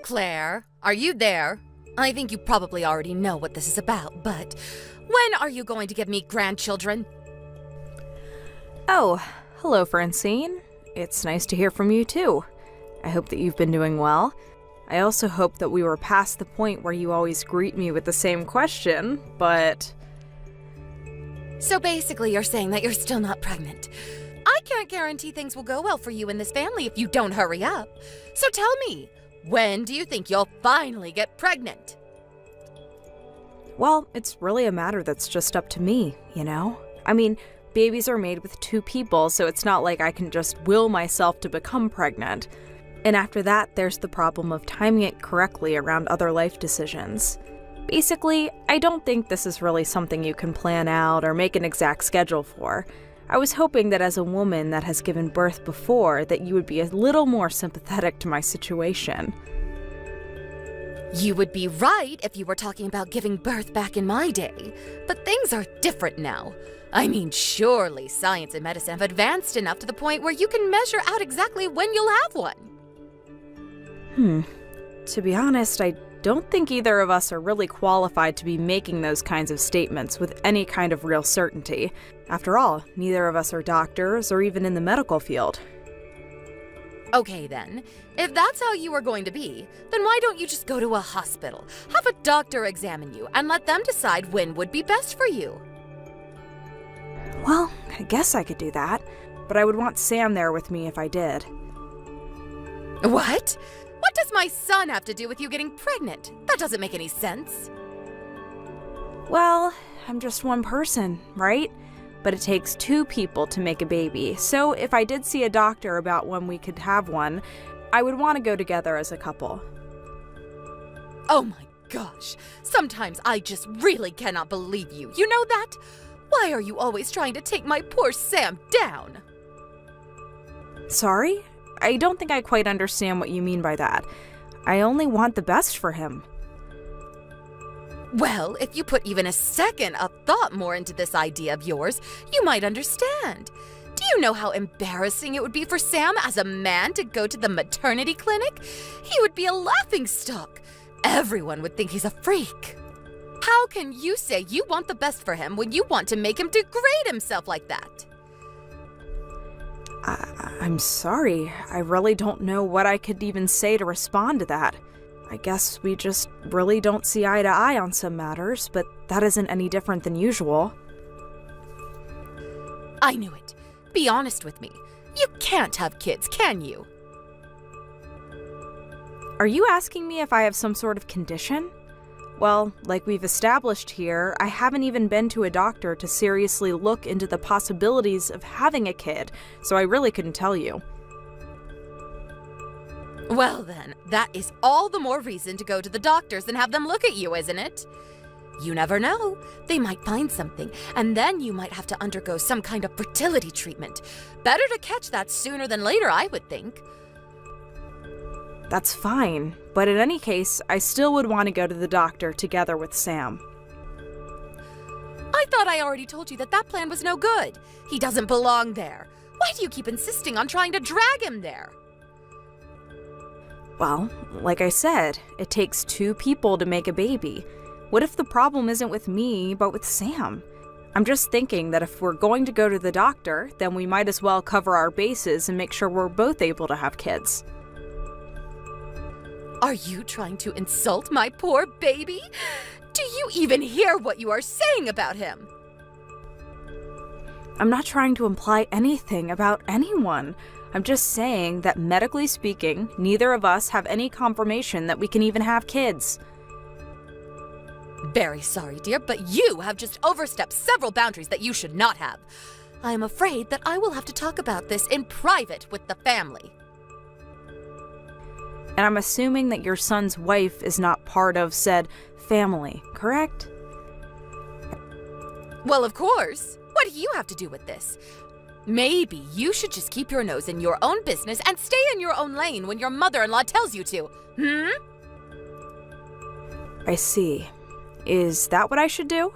Claire, are you there? I think you probably already know what this is about, but when are you going to give me grandchildren? Oh, hello, Francine. It's nice to hear from you, too. I hope that you've been doing well. I also hope that we were past the point where you always greet me with the same question, but... So basically you're saying that you're still not pregnant. I can't guarantee things will go well for you in this family if you don't hurry up. So tell me, when do you think you'll finally get pregnant? Well, it's really a matter that's just up to me, you know? I mean, babies are made with two people, so it's not like I can just will myself to become pregnant. And after that, there's the problem of timing it correctly around other life decisions. Basically, I don't think this is really something you can plan out or make an exact schedule for. I was hoping that as a woman that has given birth before, that you would be a little more sympathetic to my situation. You would be right if you were talking about giving birth back in my day, but things are different now. I mean, surely science and medicine have advanced enough to the point where you can measure out exactly when you'll have one. To be honest, I don't think either of us are really qualified to be making those kinds of statements with any kind of real certainty. After all, neither of us are doctors or even in the medical field. Okay then, if that's how you are going to be, then why don't you just go to a hospital, have a doctor examine you, and let them decide when would be best for you? Well, I guess I could do that, but I would want Sam there with me if I did. What? What does my son have to do with you getting pregnant? That doesn't make any sense. Well, I'm just one person, right? But it takes two people to make a baby, so if I did see a doctor about when we could have one, I would want to go together as a couple. Oh my gosh, sometimes I just really cannot believe you. You know that? Why are you always trying to take my poor Sam down? Sorry? I don't think I quite understand what you mean by that. I only want the best for him. Well, if you put even a second of thought more into this idea of yours, you might understand. Do you know how embarrassing it would be for Sam as a man to go to the maternity clinic? He would be a laughingstock. Everyone would think he's a freak. How can you say you want the best for him when you want to make him degrade himself like that? I'm sorry. I really don't know what I could even say to respond to that. I guess we just really don't see eye to eye on some matters, but that isn't any different than usual. I knew it. Be honest with me. You can't have kids, can you? Are you asking me if I have some sort of condition? Well, like we've established here, I haven't even been to a doctor to seriously look into the possibilities of having a kid, so I really couldn't tell you. Well then, that is all the more reason to go to the doctors and have them look at you, isn't it? You never know. They might find something, and then you might have to undergo some kind of fertility treatment. Better to catch that sooner than later, I would think. That's fine, but in any case, I still would want to go to the doctor together with Sam. I thought I already told you that that plan was no good. He doesn't belong there. Why do you keep insisting on trying to drag him there? Well, like I said, it takes two people to make a baby. What if the problem isn't with me, but with Sam? I'm just thinking that if we're going to go to the doctor, then we might as well cover our bases and make sure we're both able to have kids. Are you trying to insult my poor baby? Do you even hear what you are saying about him? I'm not trying to imply anything about anyone. I'm just saying that medically speaking, neither of us have any confirmation that we can even have kids. Very sorry, dear, but you have just overstepped several boundaries that you should not have. I am afraid that I will have to talk about this in private with the family. And I'm assuming that your son's wife is not part of said family, correct? Well, of course. What do you have to do with this? Maybe you should just keep your nose in your own business and stay in your own lane when your mother-in-law tells you to, I see. Is that what I should do?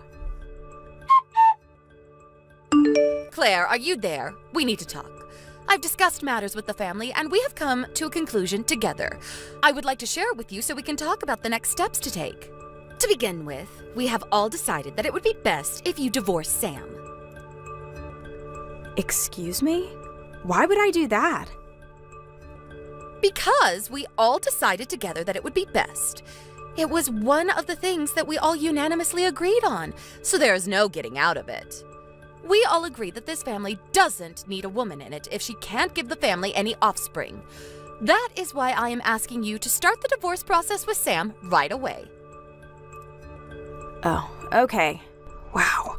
Claire, are you there? We need to talk. I've discussed matters with the family, and we have come to a conclusion together. I would like to share it with you so we can talk about the next steps to take. To begin with, we have all decided that it would be best if you divorce Sam. Excuse me? Why would I do that? Because we all decided together that it would be best. It was one of the things that we all unanimously agreed on, so there is no getting out of it. We all agree that this family doesn't need a woman in it if she can't give the family any offspring. That is why I am asking you to start the divorce process with Sam right away. Oh, okay. Wow.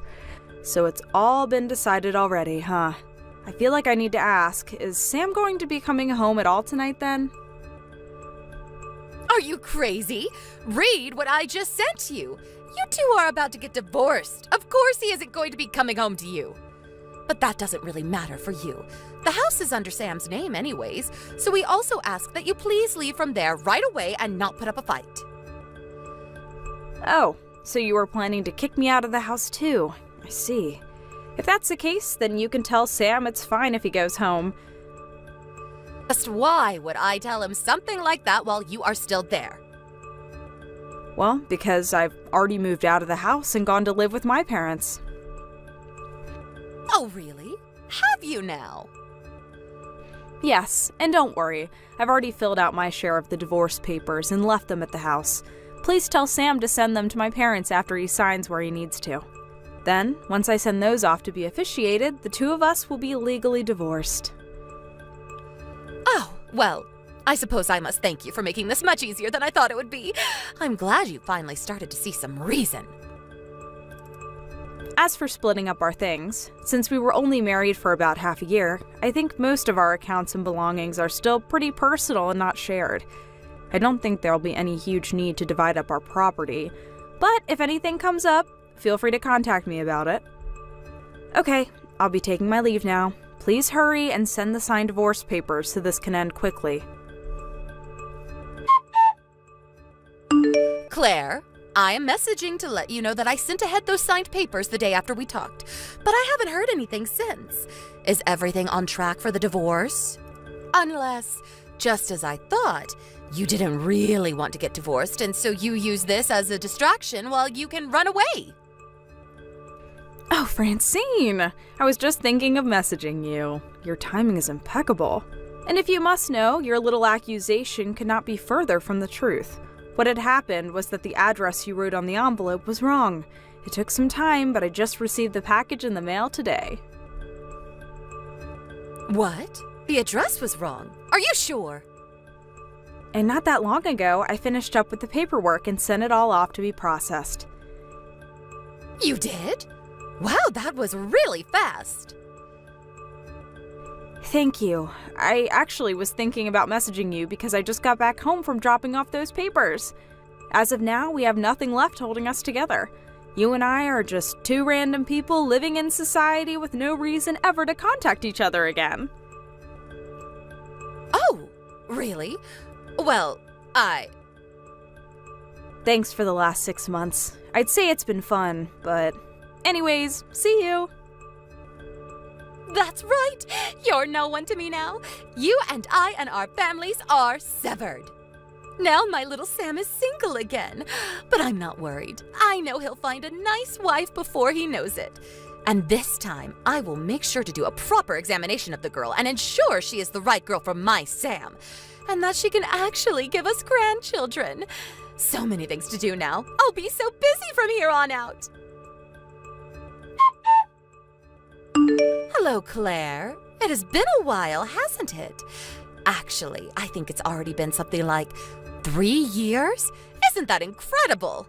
So it's all been decided already, huh? I feel like I need to ask, is Sam going to be coming home at all tonight then? Are you crazy? Read what I just sent you. You two are about to get divorced. Of course he isn't going to be coming home to you. But that doesn't really matter for you. The house is under Sam's name anyways, so we also ask that you please leave from there right away and not put up a fight. Oh, so you were planning to kick me out of the house too. I see. If that's the case, then you can tell Sam it's fine if he goes home. Just why would I tell him something like that while you are still there? Well, because I've already moved out of the house and gone to live with my parents. Oh, really? Have you now? Yes, and don't worry, I've already filled out my share of the divorce papers and left them at the house. Please tell Sam to send them to my parents after he signs where he needs to. Then, once I send those off to be officiated, the two of us will be legally divorced. Oh, well, I suppose I must thank you for making this much easier than I thought it would be. I'm glad you finally started to see some reason. As for splitting up our things, since we were only married for about half a year, I think most of our accounts and belongings are still pretty personal and not shared. I don't think there'll be any huge need to divide up our property, but if anything comes up, feel free to contact me about it. Okay, I'll be taking my leave now. Please hurry and send the signed divorce papers so this can end quickly. Claire, I am messaging to let you know that I sent ahead those signed papers the day after we talked, but I haven't heard anything since. Is everything on track for the divorce? Unless, just as I thought, you didn't really want to get divorced, and so you use this as a distraction while you can run away. Oh, Francine! I was just thinking of messaging you. Your timing is impeccable. And if you must know, your little accusation could not be further from the truth. What had happened was that the address you wrote on the envelope was wrong. It took some time, but I just received the package in the mail today. What? The address was wrong. Are you sure? And not that long ago, I finished up with the paperwork and sent it all off to be processed. You did? Wow, that was really fast. Thank you. I actually was thinking about messaging you because I just got back home from dropping off those papers. As of now, we have nothing left holding us together. You and I are just two random people living in society with no reason ever to contact each other again. Oh, really? Well, Thanks for the last 6 months. I'd say it's been fun, but anyways, see you. That's right. You're no one to me now. You and I and our families are severed. Now my little Sam is single again. But I'm not worried. I know he'll find a nice wife before he knows it. And this time, I will make sure to do a proper examination of the girl and ensure she is the right girl for my Sam. And that she can actually give us grandchildren. So many things to do now. I'll be so busy from here on out. Hello, Claire. It has been a while, hasn't it? Actually, I think it's already been something like 3 years? Isn't that incredible?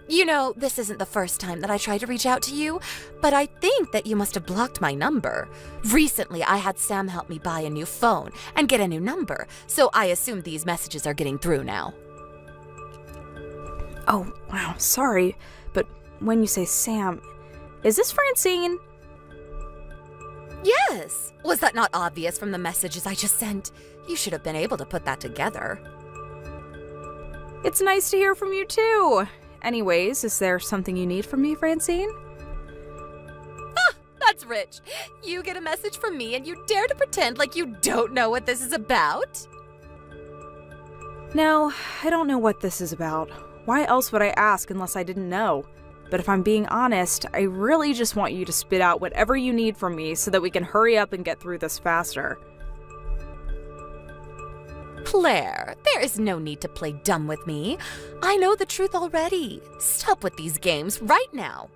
You know, this isn't the first time that I tried to reach out to you, but I think that you must have blocked my number. Recently, I had Sam help me buy a new phone and get a new number, so I assume these messages are getting through now. Oh, wow, sorry, but when you say Sam, is this Francine? Yes! Was that not obvious from the messages I just sent? You should have been able to put that together. It's nice to hear from you, too. Anyways, is there something you need from me, Francine? That That's rich. You get a message from me and you dare to pretend like you don't know what this is about? No, I don't know what this is about. Why else would I ask unless I didn't know? But if I'm being honest, I really just want you to spit out whatever you need from me so that we can hurry up and get through this faster. Claire, there is no need to play dumb with me. I know the truth already. Stop with these games right now.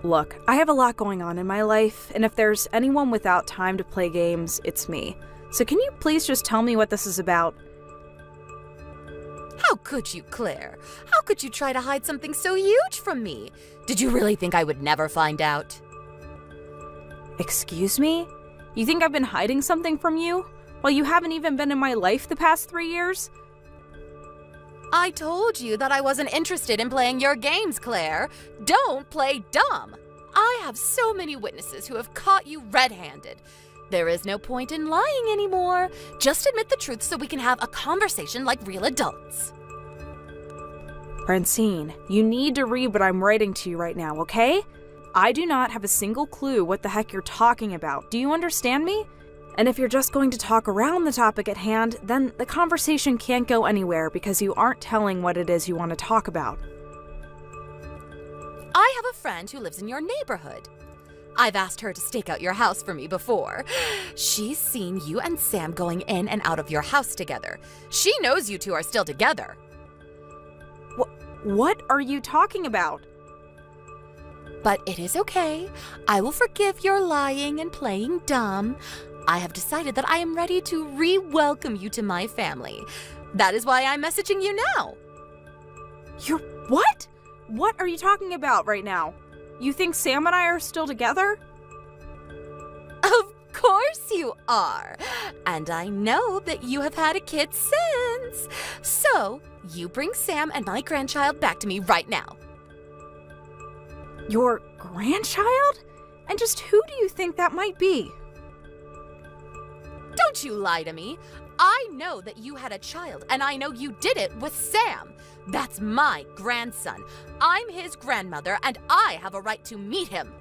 Look, I have a lot going on in my life, and if there's anyone without time to play games, it's me. So can you please just tell me what this is about? How could you, Claire? How could you try to hide something so huge from me? Did you really think I would never find out? Excuse me? You think I've been hiding something from you? Well, you haven't even been in my life the past 3 years? I told you that I wasn't interested in playing your games, Claire. Don't play dumb. I have so many witnesses who have caught you red-handed. There is no point in lying anymore. Just admit the truth so we can have a conversation like real adults. Francine, you need to read what I'm writing to you right now, okay? I do not have a single clue what the heck you're talking about. Do you understand me? And if you're just going to talk around the topic at hand, then the conversation can't go anywhere because you aren't telling what it is you want to talk about. I have a friend who lives in your neighborhood. I've asked her to stake out your house for me before. She's seen you and Sam going in and out of your house together. She knows you two are still together. What are you talking about? But it is okay. I will forgive your lying and playing dumb. I have decided that I am ready to re-welcome you to my family. That is why I'm messaging you now. You're what? What are you talking about right now? You think Sam and I are still together? Of course you are. And I know that you have had a kid since. So, you bring Sam and my grandchild back to me right now. Your grandchild? And just who do you think that might be? Don't you lie to me. I know that you had a child, and I know you did it with Sam. That's my grandson. I'm his grandmother, and I have a right to meet him.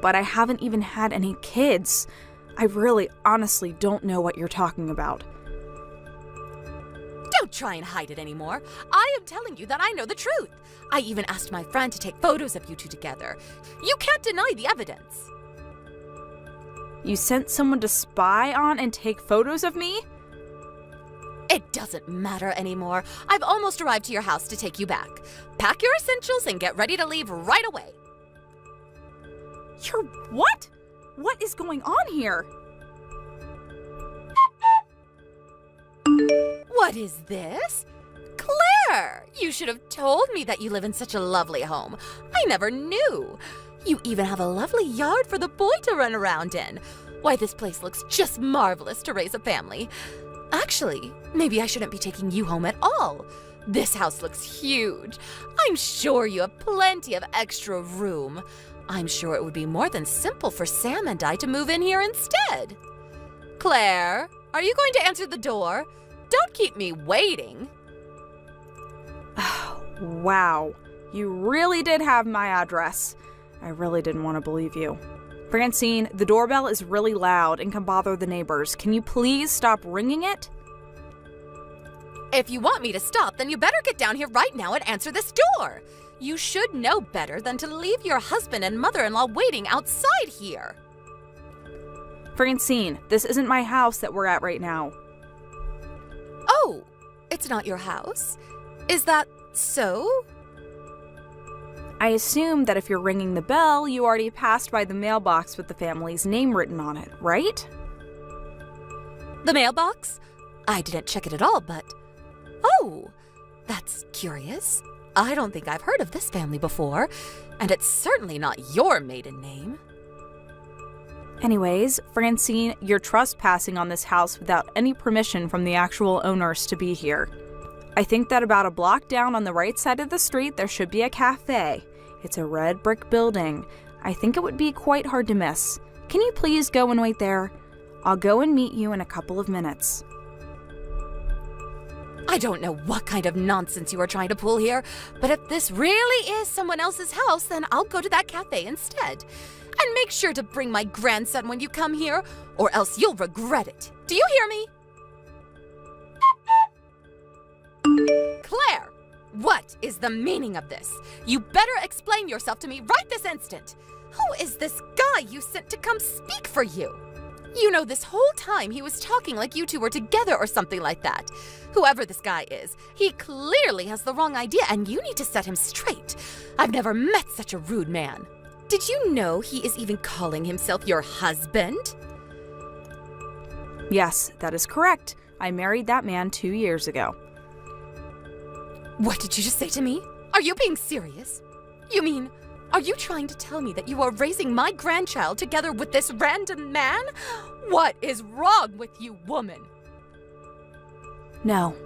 But I haven't even had any kids. I really, honestly don't know what you're talking about. Don't try and hide it anymore. I am telling you that I know the truth. I even asked my friend to take photos of you two together. You can't deny the evidence. You sent someone to spy on and take photos of me? It doesn't matter anymore. I've almost arrived to your house to take you back. Pack your essentials and get ready to leave right away. You're what? What is going on here? What is this? Claire! You should have told me that you live in such a lovely home. I never knew. You even have a lovely yard for the boy to run around in. Why, this place looks just marvelous to raise a family. Actually, maybe I shouldn't be taking you home at all. This house looks huge. I'm sure you have plenty of extra room. I'm sure it would be more than simple for Sam and I to move in here instead. Claire, are you going to answer the door? Don't keep me waiting. Wow, you really did have my address. I really didn't want to believe you. Francine, the doorbell is really loud and can bother the neighbors. Can you please stop ringing it? If you want me to stop, then you better get down here right now and answer this door. You should know better than to leave your husband and mother-in-law waiting outside here. Francine, this isn't my house that we're at right now. Oh, it's not your house? Is that so? I assume that if you're ringing the bell, you already passed by the mailbox with the family's name written on it, right? The mailbox? I didn't check it at all, but... Oh, that's curious. I don't think I've heard of this family before, and it's certainly not your maiden name. Anyways, Francine, you're trespassing on this house without any permission from the actual owners to be here. I think that about a block down on the right side of the street, there should be a cafe. It's a red brick building. I think it would be quite hard to miss. Can you please go and wait there? I'll go and meet you in a couple of minutes. I don't know what kind of nonsense you are trying to pull here, but if this really is someone else's house, then I'll go to that cafe instead. And make sure to bring my grandson when you come here, or else you'll regret it. Do you hear me? Claire, what is the meaning of this? You better explain yourself to me right this instant. Who is this guy you sent to come speak for you? You know, this whole time he was talking like you two were together or something like that. Whoever this guy is, he clearly has the wrong idea and you need to set him straight. I've never met such a rude man. Did you know he is even calling himself your husband? Yes, that is correct. I married that man 2 years ago. What did you just say to me? Are you being serious? You mean, are you trying to tell me that you are raising my grandchild together with this random man? What is wrong with you, woman? No.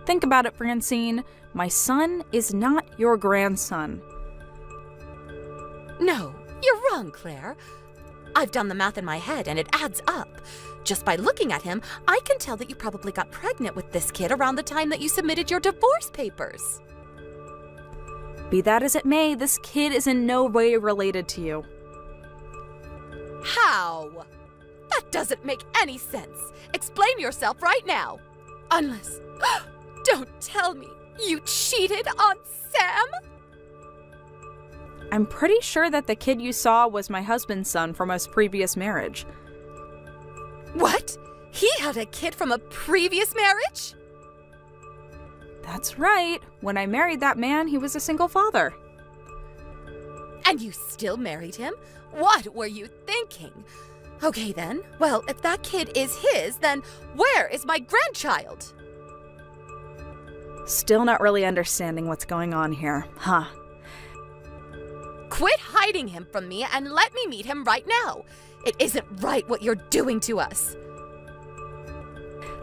Think about it, Francine. My son is not your grandson. No, you're wrong, Claire. I've done the math in my head and it adds up. Just by looking at him, I can tell that you probably got pregnant with this kid around the time that you submitted your divorce papers. Be that as it may, this kid is in no way related to you. How? That doesn't make any sense. Explain yourself right now. Unless... Don't tell me you cheated on Sam? I'm pretty sure that the kid you saw was my husband's son from his previous marriage. What? He had a kid from a previous marriage? That's right. When I married that man, he was a single father. And you still married him? What were you thinking? Okay then, well, if that kid is his, then where is my grandchild? Still not really understanding what's going on here, huh? Quit hiding him from me and let me meet him right now. It isn't right what you're doing to us.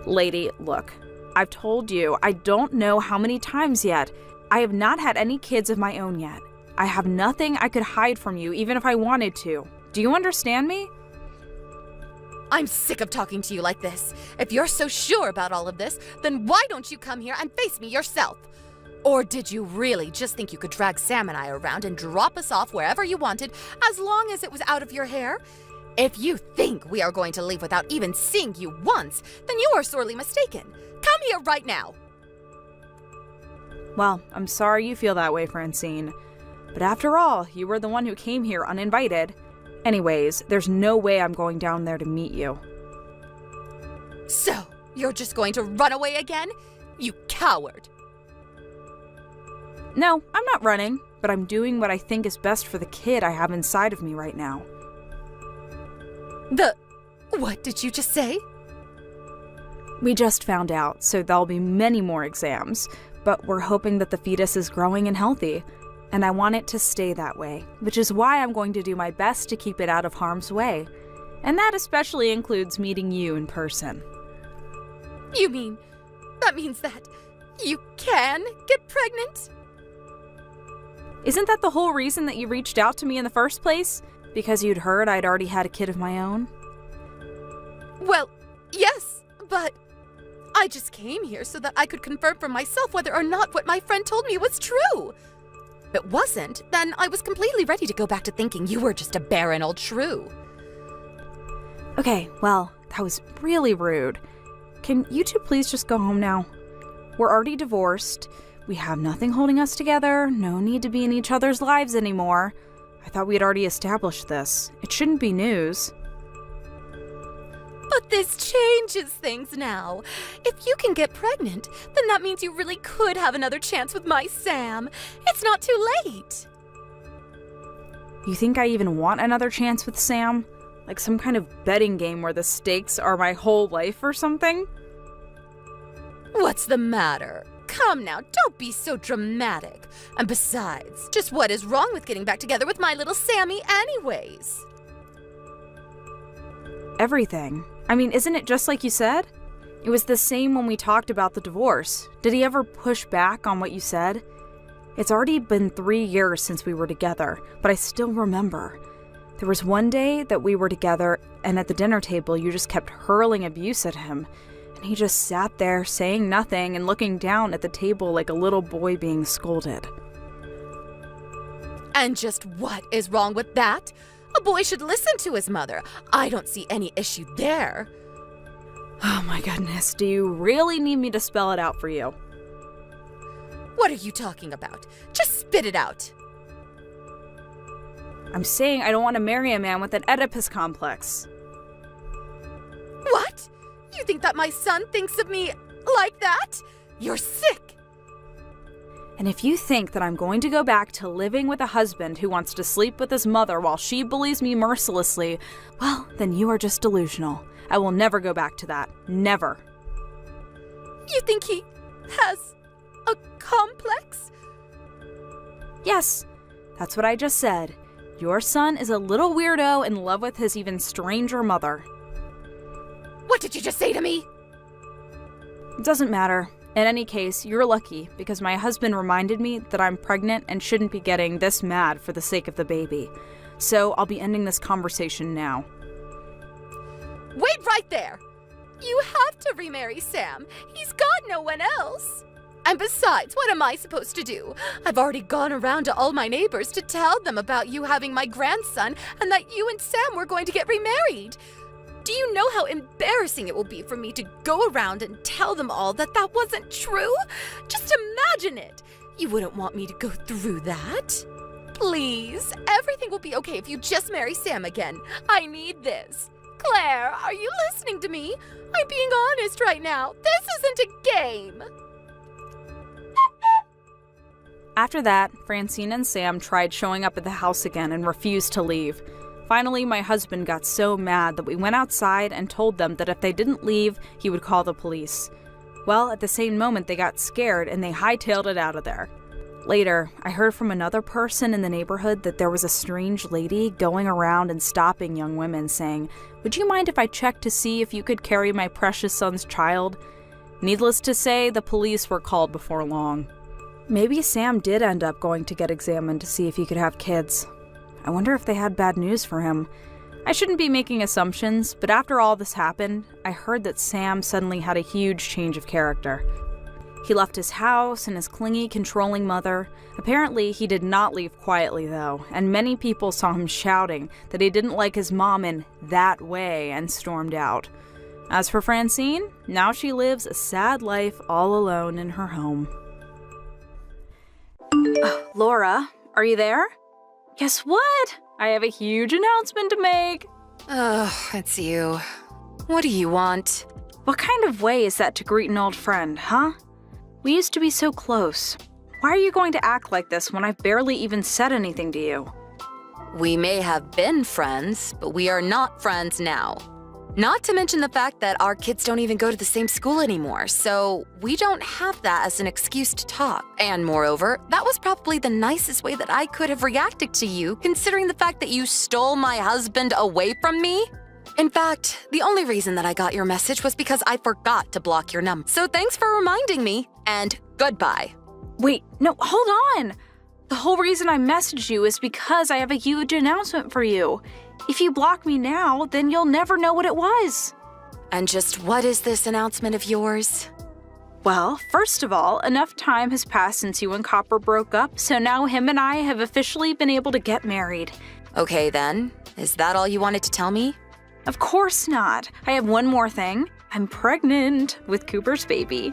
Lady, look, I've told you, I don't know how many times yet. I have not had any kids of my own yet. I have nothing I could hide from you, even if I wanted to. Do you understand me? I'm sick of talking to you like this. If you're so sure about all of this, then why don't you come here and face me yourself? Or did you really just think you could drag Sam and I around and drop us off wherever you wanted as long as it was out of your hair? If you think we are going to leave without even seeing you once, then you are sorely mistaken. Come here right now. Well, I'm sorry you feel that way, Francine. But after all, you were the one who came here uninvited. Anyways, there's no way I'm going down there to meet you. So, you're just going to run away again? You coward. No, I'm not running, but I'm doing what I think is best for the kid I have inside of me right now. What did you just say? We just found out, so there'll be many more exams, but we're hoping that the fetus is growing and healthy, and I want it to stay that way, which is why I'm going to do my best to keep it out of harm's way, and that especially includes meeting you in person. You mean, that means that you can get pregnant? Isn't that the whole reason that you reached out to me in the first place? Because you'd heard I'd already had a kid of my own? Well, yes, but I just came here so that I could confirm for myself whether or not what my friend told me was true. If it wasn't, then I was completely ready to go back to thinking you were just a barren old shrew. Okay, well, that was really rude. Can you two please just go home now? We're already divorced. We have nothing holding us together. No need to be in each other's lives anymore. I thought we had already established this. It shouldn't be news. But this changes things now. If you can get pregnant, then that means you really could have another chance with my Sam. It's not too late. You think I even want another chance with Sam? Like some kind of betting game where the stakes are my whole life or something? What's the matter? Come now, don't be so dramatic. And besides, just what is wrong with getting back together with my little Sammy anyways? Everything. I mean, isn't it just like you said? It was the same when we talked about the divorce. Did he ever push back on what you said? It's already been 3 years since we were together, but I still remember. There was one day that we were together, and at the dinner table you just kept hurling abuse at him. And and he just sat there saying nothing and looking down at the table like a little boy being scolded. And just what is wrong with that? A boy should listen to his mother. I don't see any issue there. Oh my goodness, do you really need me to spell it out for you? What are you talking about? Just spit it out. I'm saying I don't want to marry a man with an Oedipus complex. What? You think that my son thinks of me like that? You're sick. And if you think that I'm going to go back to living with a husband who wants to sleep with his mother while she bullies me mercilessly, well, then you are just delusional. I will never go back to that. Never. You think he has a complex? Yes, that's what I just said. Your son is a little weirdo in love with his even stranger mother. What did you just say to me? It doesn't matter. In any case, you're lucky because my husband reminded me that I'm pregnant and shouldn't be getting this mad for the sake of the baby. So I'll be ending this conversation now. Wait right there! You have to remarry Sam. He's got no one else. And besides, what am I supposed to do? I've already gone around to all my neighbors to tell them about you having my grandson and that you and Sam were going to get remarried. Do you know how embarrassing it will be for me to go around and tell them all that that wasn't true? Just imagine it. You wouldn't want me to go through that. Please, everything will be okay if you just marry Sam again. I need this. Claire, are you listening to me? I'm being honest right now. This isn't a game. After that, Francine and Sam tried showing up at the house again and refused to leave. Finally, my husband got so mad that we went outside and told them that if they didn't leave, he would call the police. Well, at the same moment, they got scared and they hightailed it out of there. Later, I heard from another person in the neighborhood that there was a strange lady going around and stopping young women saying, "Would you mind if I checked to see if you could carry my precious son's child?" Needless to say, the police were called before long. Maybe Sam did end up going to get examined to see if he could have kids. I wonder if they had bad news for him. I shouldn't be making assumptions, but after all this happened, I heard that Sam suddenly had a huge change of character. He left his house and his clingy, controlling mother. Apparently, he did not leave quietly, though, and many people saw him shouting that he didn't like his mom in that way and stormed out. As for Francine, now she lives a sad life all alone in her home. Laura, are you there? Guess what? I have a huge announcement to make. Oh, it's you. What do you want? What kind of way is that to greet an old friend, huh? We used to be so close. Why are you going to act like this when I've barely even said anything to you? We may have been friends, but we are not friends now. Not to mention the fact that our kids don't even go to the same school anymore, so we don't have that as an excuse to talk. And moreover, that was probably the nicest way that I could have reacted to you, considering the fact that you stole my husband away from me. In fact, the only reason that I got your message was because I forgot to block your number. So thanks for reminding me, and goodbye. Wait, no, hold on! The whole reason I messaged you is because I have a huge announcement for you. If you block me now, then you'll never know what it was. And just what is this announcement of yours? Well, first of all, enough time has passed since you and Copper broke up, so now him and I have officially been able to get married. Okay then, is that all you wanted to tell me? Of course not. I have one more thing. I'm pregnant with Cooper's baby.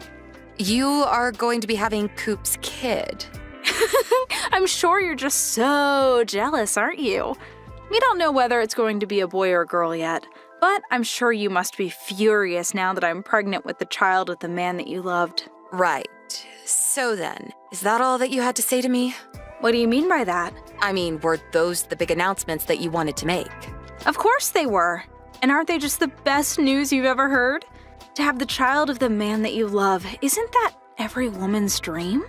You are going to be having Coop's kid. I'm sure you're just so jealous, aren't you? We don't know whether it's going to be a boy or a girl yet, but I'm sure you must be furious now that I'm pregnant with the child of the man that you loved. Right. So then, is that all that you had to say to me? What do you mean by that? I mean, were those the big announcements that you wanted to make? Of course they were. And aren't they just the best news you've ever heard? To have the child of the man that you love, isn't that every woman's dream?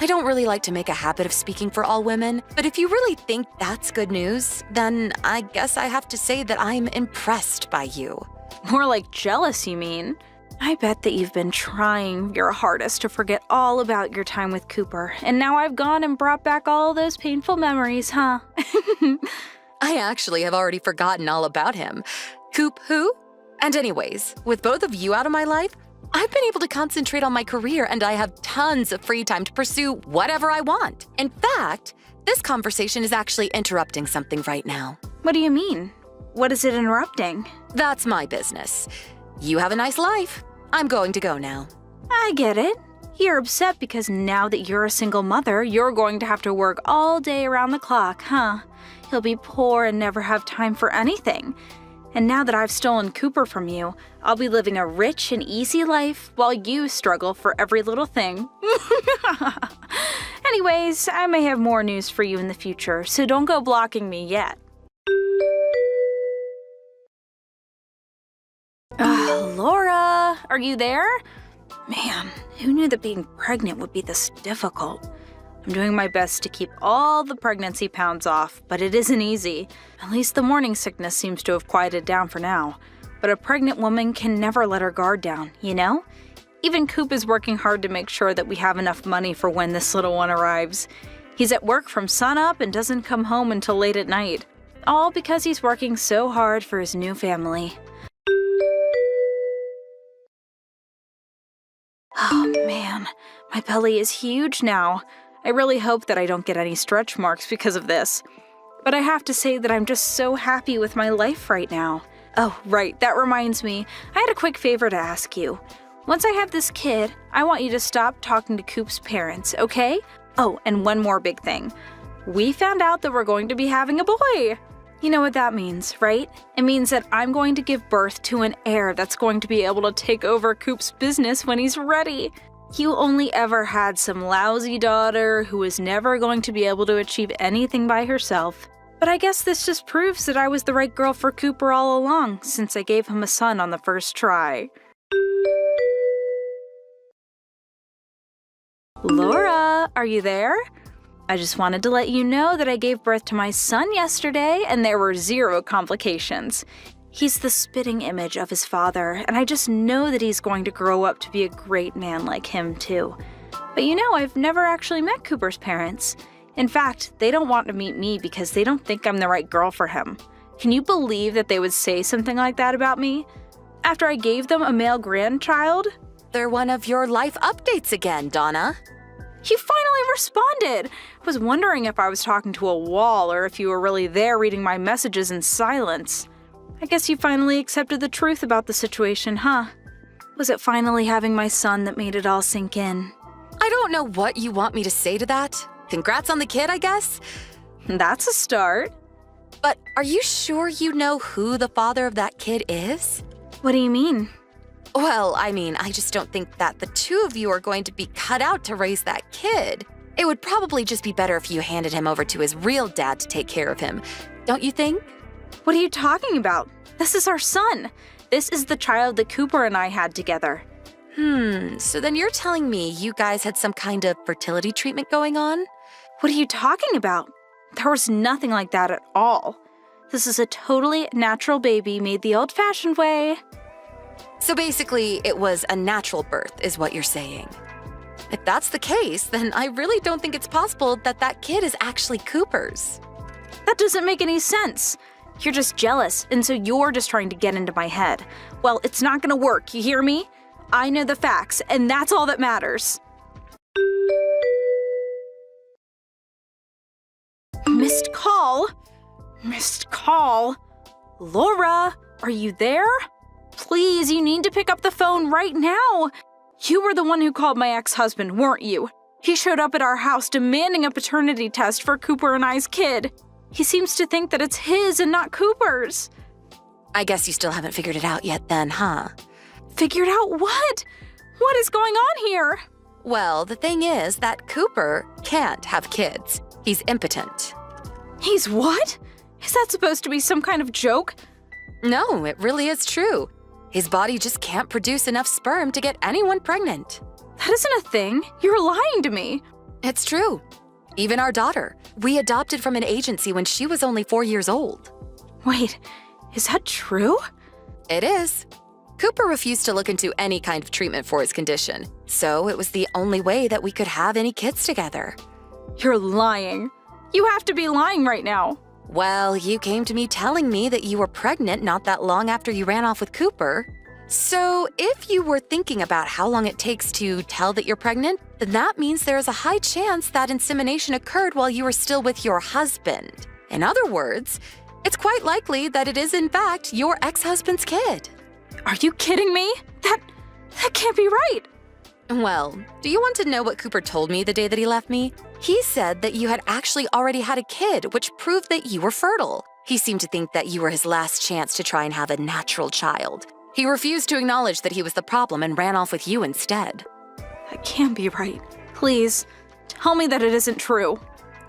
I don't really like to make a habit of speaking for all women, but if you really think that's good news, then I guess I have to say that I'm impressed by you. More like jealous, you mean? I bet that you've been trying your hardest to forget all about your time with Cooper, and now I've gone and brought back all those painful memories, huh? I actually have already forgotten all about him. Coop who? And anyways, with both of you out of my life, I've been able to concentrate on my career and I have tons of free time to pursue whatever I want. In fact, this conversation is actually interrupting something right now. What do you mean? What is it interrupting? That's my business. You have a nice life. I'm going to go now. I get it. You're upset because now that you're a single mother, you're going to have to work all day around the clock, huh? You'll be poor and never have time for anything. And now that I've stolen Cooper from you, I'll be living a rich and easy life while you struggle for every little thing. Anyways, I may have more news for you in the future, so don't go blocking me yet. Laura, are you there? Man, who knew that being pregnant would be this difficult? I'm doing my best to keep all the pregnancy pounds off, but it isn't easy. At least the morning sickness seems to have quieted down for now. But a pregnant woman can never let her guard down, you know? Even Coop is working hard to make sure that we have enough money for when this little one arrives. He's at work from sunup and doesn't come home until late at night. All because he's working so hard for his new family. Oh man, my belly is huge now. I really hope that I don't get any stretch marks because of this. But I have to say that I'm just so happy with my life right now. Oh, right, that reminds me. I had a quick favor to ask you. Once I have this kid, I want you to stop talking to Coop's parents, okay? Oh, and one more big thing. We found out that we're going to be having a boy. You know what that means, right? It means that I'm going to give birth to an heir that's going to be able to take over Coop's business when he's ready. You only ever had some lousy daughter who was never going to be able to achieve anything by herself. But I guess this just proves that I was the right girl for Cooper all along, since I gave him a son on the first try. Laura, are you there? I just wanted to let you know that I gave birth to my son yesterday and there were 0 complications. He's the spitting image of his father, and I just know that he's going to grow up to be a great man like him too. But you know, I've never actually met Cooper's parents. In fact, they don't want to meet me because they don't think I'm the right girl for him. Can you believe that they would say something like that about me? After I gave them a male grandchild? They're one of your life updates again, Donna. You finally responded! I was wondering if I was talking to a wall or if you were really there reading my messages in silence. I guess you finally accepted the truth about the situation, huh? Was it finally having my son that made it all sink in? I don't know what you want me to say to that. Congrats on the kid, I guess. That's a start. But are you sure you know who the father of that kid is? What do you mean? Well, I just don't think that the two of you are going to be cut out to raise that kid. It would probably just be better if you handed him over to his real dad to take care of him, don't you think? What are you talking about? This is our son. This is the child that Cooper and I had together. So then you're telling me you guys had some kind of fertility treatment going on? What are you talking about? There was nothing like that at all. This is a totally natural baby made the old-fashioned way. So basically, it was a natural birth, is what you're saying. If that's the case, then I really don't think it's possible that that kid is actually Cooper's. That doesn't make any sense. You're just jealous, and so you're just trying to get into my head. Well, it's not gonna work, you hear me? I know the facts, and that's all that matters. Missed call? Missed call? Laura, are you there? Please, you need to pick up the phone right now. You were the one who called my ex-husband, weren't you? He showed up at our house demanding a paternity test for Cooper and I's kid. He seems to think that it's his and not Cooper's. I guess you still haven't figured it out yet then, huh? Figured out what? What is going on here? Well, the thing is that Cooper can't have kids. He's impotent. He's what? Is that supposed to be some kind of joke? No, it really is true. His body just can't produce enough sperm to get anyone pregnant. That isn't a thing. You're lying to me. It's true. Even our daughter. We adopted from an agency when she was only 4 years old. Wait, is that true? It is. Cooper refused to look into any kind of treatment for his condition, so it was the only way that we could have any kids together. You're lying. You have to be lying right now. Well, you came to me telling me that you were pregnant not that long after you ran off with Cooper. So, if you were thinking about how long it takes to tell that you're pregnant, then that means there is a high chance that insemination occurred while you were still with your husband. In other words, it's quite likely that it is in fact your ex-husband's kid. Are you kidding me? That can't be right. Well, do you want to know what Cooper told me the day that he left me? He said that you had actually already had a kid, which proved that you were fertile. He seemed to think that you were his last chance to try and have a natural child. He refused to acknowledge that he was the problem and ran off with you instead. That can't be right. Please, tell me that it isn't true.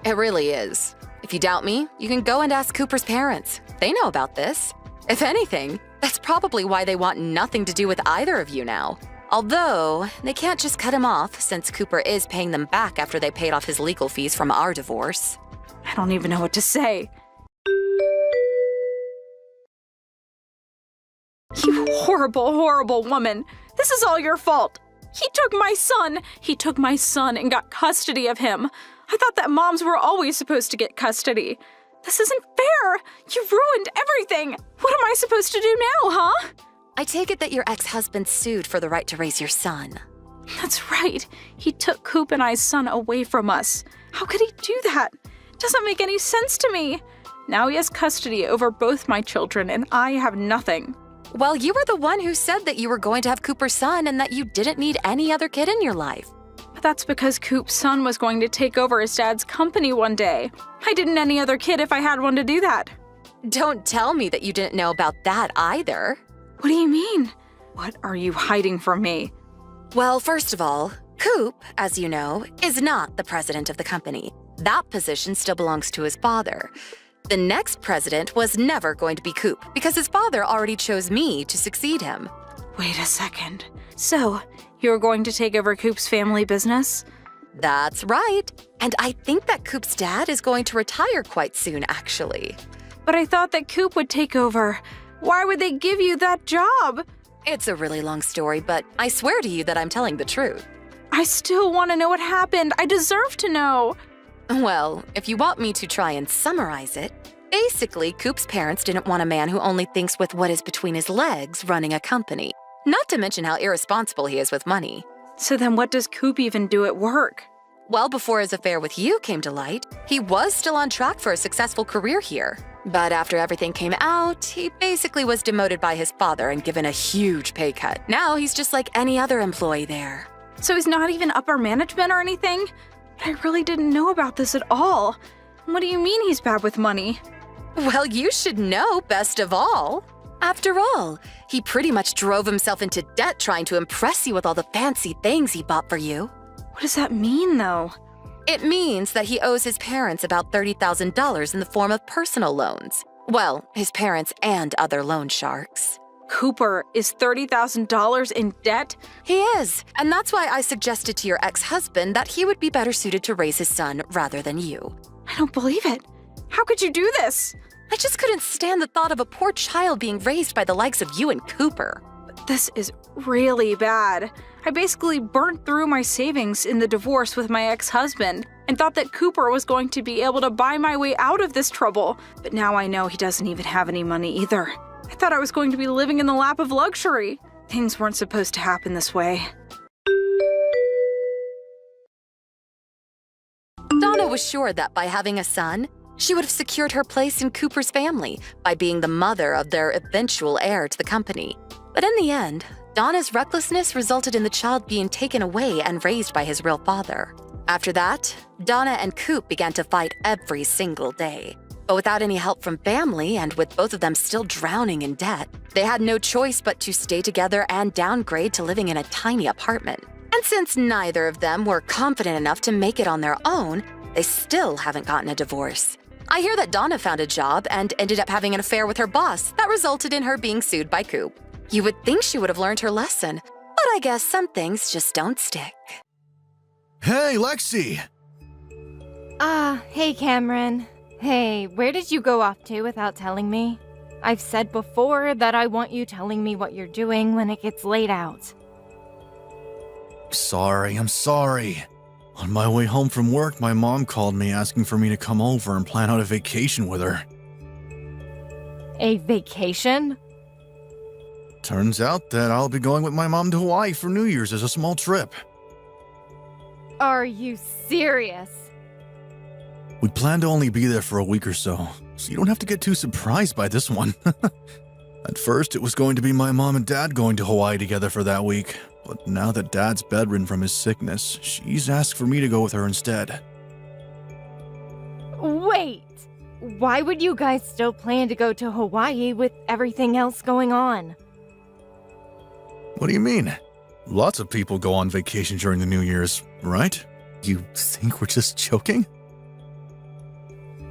It really is. If you doubt me, you can go and ask Cooper's parents. They know about this. If anything, that's probably why they want nothing to do with either of you now. Although, they can't just cut him off since Cooper is paying them back after they paid off his legal fees from our divorce. I don't even know what to say. You horrible, horrible woman. This is all your fault. He took my son. He took my son and got custody of him. I thought that moms were always supposed to get custody. This isn't fair. You ruined everything. What am I supposed to do now, huh? I take it that your ex-husband sued for the right to raise your son. That's right. He took Coop and I's son away from us. How could he do that? It doesn't make any sense to me. Now he has custody over both my children and I have nothing. Well, you were the one who said that you were going to have Cooper's son and that you didn't need any other kid in your life. But that's because Coop's son was going to take over his dad's company one day. I didn't need any other kid if I had one to do that. Don't tell me that you didn't know about that either. What do you mean? What are you hiding from me? Well, first of all, Coop, as you know, is not the president of the company. That position still belongs to his father. The next president was never going to be Coop because his father already chose me to succeed him. Wait a second. So, you're going to take over Coop's family business? That's right. And I think that Coop's dad is going to retire quite soon, actually. But I thought that Coop would take over. Why would they give you that job? It's a really long story, but I swear to you that I'm telling the truth. I still want to know what happened. I deserve to know. Well, if you want me to try and summarize it, basically, Coop's parents didn't want a man who only thinks with what is between his legs running a company. Not to mention how irresponsible he is with money. So then what does Coop even do at work? Well, before his affair with you came to light, he was still on track for a successful career here. But after everything came out, he basically was demoted by his father and given a huge pay cut. Now he's just like any other employee there. So he's not even upper management or anything? I really didn't know about this at all. What do you mean he's bad with money? Well, you should know best of all. After all, he pretty much drove himself into debt trying to impress you with all the fancy things he bought for you. What does that mean, though? It means that he owes his parents about $30,000 in the form of personal loans. Well, his parents and other loan sharks. Cooper is $30,000 in debt? He is, and that's why I suggested to your ex-husband that he would be better suited to raise his son rather than you. I don't believe it. How could you do this? I just couldn't stand the thought of a poor child being raised by the likes of you and Cooper. This is really bad. I basically burnt through my savings in the divorce with my ex-husband and thought that Cooper was going to be able to buy my way out of this trouble. But now I know he doesn't even have any money either. I thought I was going to be living in the lap of luxury. Things weren't supposed to happen this way. Donna was sure that by having a son, she would have secured her place in Cooper's family by being the mother of their eventual heir to the company. But in the end, Donna's recklessness resulted in the child being taken away and raised by his real father. After that, Donna and Coop began to fight every single day. But without any help from family and with both of them still drowning in debt, they had no choice but to stay together and downgrade to living in a tiny apartment. And since neither of them were confident enough to make it on their own, they still haven't gotten a divorce. I hear that Donna found a job and ended up having an affair with her boss that resulted in her being sued by Coop. You would think she would have learned her lesson, but I guess some things just don't stick. Hey, Lexi! Hey, Cameron. Hey, where did you go off to without telling me? I've said before that I want you telling me what you're doing when it gets laid out. I'm sorry. On my way home from work, my mom called me asking for me to come over and plan out a vacation with her. A vacation? Turns out that I'll be going with my mom to Hawaii for New Year's as a small trip. Are you serious? We plan to only be there for a week or so you don't have to get too surprised by this one. At first, it was going to be my mom and dad going to Hawaii together for that week, but now that dad's bedridden from his sickness, she's asked for me to go with her instead. Wait! Why would you guys still plan to go to Hawaii with everything else going on? What do you mean? Lots of people go on vacation during the New Year's, right? You think we're just joking?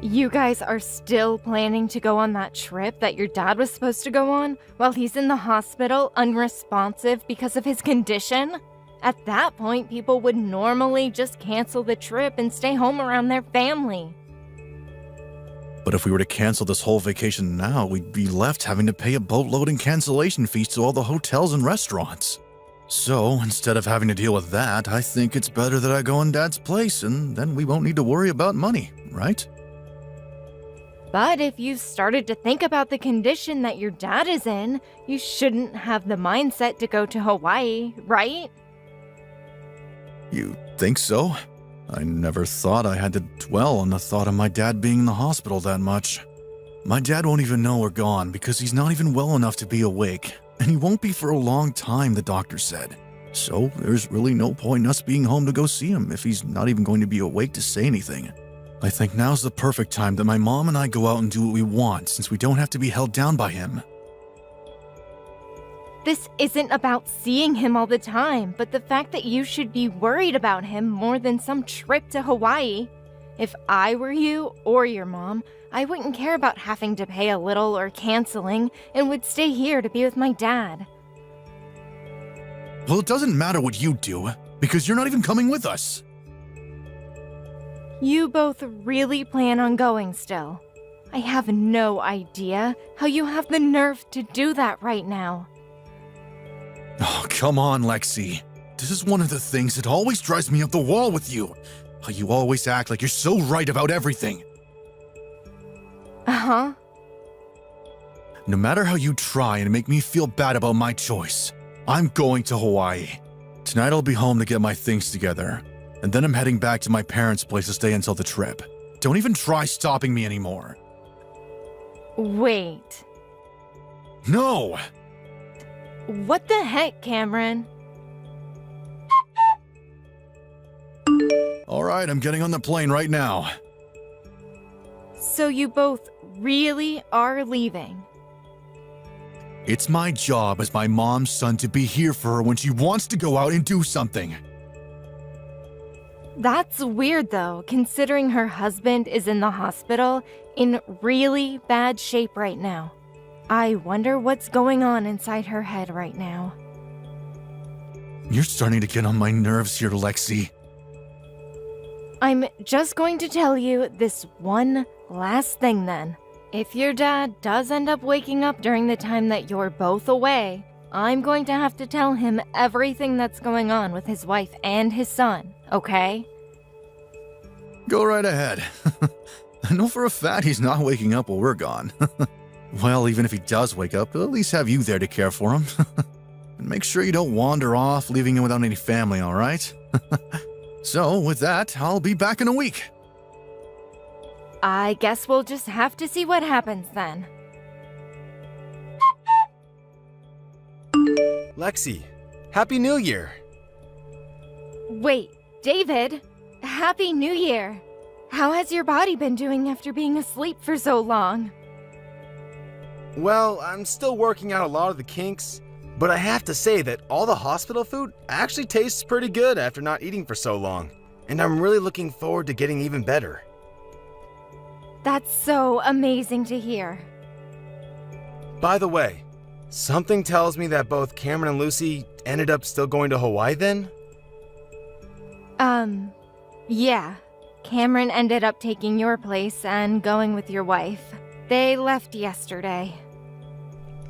You guys are still planning to go on that trip that your dad was supposed to go on while he's in the hospital unresponsive because of his condition? At that point, people would normally just cancel the trip and stay home around their family. But if we were to cancel this whole vacation now, we'd be left having to pay a boatload in cancellation fees to all the hotels and restaurants. So, instead of having to deal with that, I think it's better that I go in Dad's place, and then we won't need to worry about money, right? But if you've started to think about the condition that your dad is in, you shouldn't have the mindset to go to Hawaii, right? You think so? I never thought I had to dwell on the thought of my dad being in the hospital that much. My dad won't even know we're gone because he's not even well enough to be awake, and he won't be for a long time, the doctor said. So there's really no point in us being home to go see him if he's not even going to be awake to say anything. I think now's the perfect time that my mom and I go out and do what we want since we don't have to be held down by him. This isn't about seeing him all the time, but the fact that you should be worried about him more than some trip to Hawaii. If I were you or your mom, I wouldn't care about having to pay a little or canceling and would stay here to be with my dad. Well, it doesn't matter what you do because you're not even coming with us. You both really plan on going still. I have no idea how you have the nerve to do that right now. Oh, come on, Lexi. This is one of the things that always drives me up the wall with you. How you always act like you're so right about everything. Uh-huh. No matter how you try and make me feel bad about my choice, I'm going to Hawaii. Tonight I'll be home to get my things together, and then I'm heading back to my parents' place to stay until the trip. Don't even try stopping me anymore. Wait. No! What the heck, Cameron? All right, I'm getting on the plane right now. So you both really are leaving? It's my job as my mom's son to be here for her when she wants to go out and do something. That's weird though, considering her husband is in the hospital in really bad shape right now. I wonder what's going on inside her head right now. You're starting to get on my nerves here, Lexi. I'm just going to tell you this one last thing then. If your dad does end up waking up during the time that you're both away, I'm going to have to tell him everything that's going on with his wife and his son, okay? Go right ahead. I know for a fact he's not waking up while we're gone. Well, even if he does wake up, he'll at least have you there to care for him. And make sure you don't wander off, leaving him without any family, all right? So, with that, I'll be back in a week. I guess we'll just have to see what happens then. Lexi, Happy New Year! Wait, David, Happy New Year! How has your body been doing after being asleep for so long? Well, I'm still working out a lot of the kinks, but I have to say that all the hospital food actually tastes pretty good after not eating for so long, and I'm really looking forward to getting even better. That's so amazing to hear. By the way, something tells me that both Cameron and Lucy ended up still going to Hawaii then? Yeah. Cameron ended up taking your place and going with your wife. They left yesterday.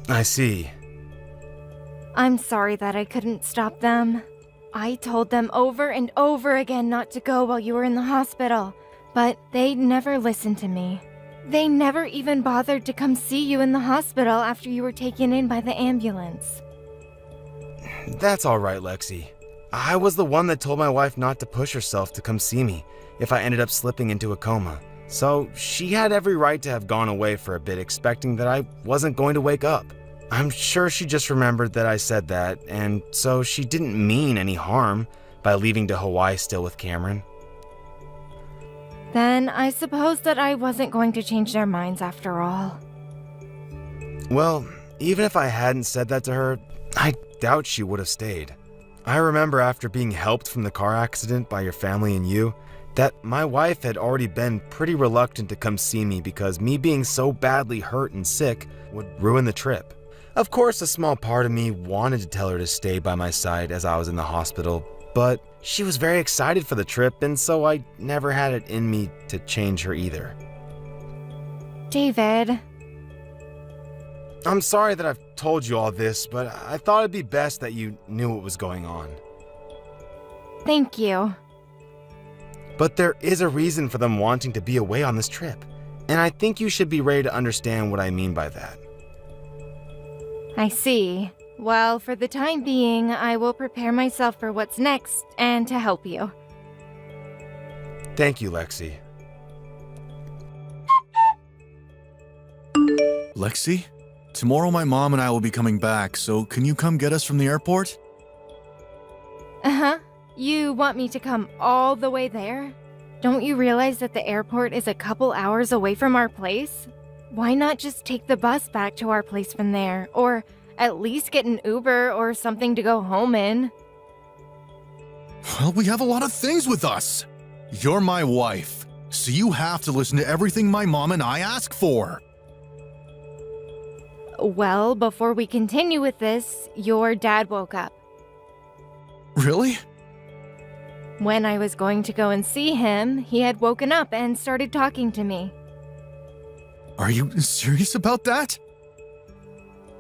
I see. I'm sorry that I couldn't stop them. I told them over and over again not to go while you were in the hospital, but they never listened to me. They never even bothered to come see you in the hospital after you were taken in by the ambulance. That's all right, Lexi. I was the one that told my wife not to push herself to come see me if I ended up slipping into a coma. So she had every right to have gone away for a bit expecting that I wasn't going to wake up. I'm sure she just remembered that I said that, and so she didn't mean any harm by leaving to Hawaii still with Cameron. Then I suppose that I wasn't going to change their minds after all. Well, even if I hadn't said that to her, I doubt she would have stayed. I remember after being helped from the car accident by your family and you, that my wife had already been pretty reluctant to come see me because me being so badly hurt and sick would ruin the trip. Of course, a small part of me wanted to tell her to stay by my side as I was in the hospital, but she was very excited for the trip, and so I never had it in me to change her either. David. I'm sorry that I've told you all this, but I thought it'd be best that you knew what was going on. Thank you. But there is a reason for them wanting to be away on this trip, and I think you should be ready to understand what I mean by that. I see. Well, for the time being, I will prepare myself for what's next and to help you. Thank you, Lexi. Lexi? Tomorrow my mom and I will be coming back, so can you come get us from the airport? Uh-huh. You want me to come all the way there? Don't you realize that the airport is a couple hours away from our place? Why not just take the bus back to our place from there, or at least get an Uber or something to go home in? Well, we have a lot of things with us. You're my wife, so you have to listen to everything my mom and I ask for. Well, before we continue with this, your dad woke up. Really? When I was going to go and see him, he had woken up and started talking to me. Are you serious about that?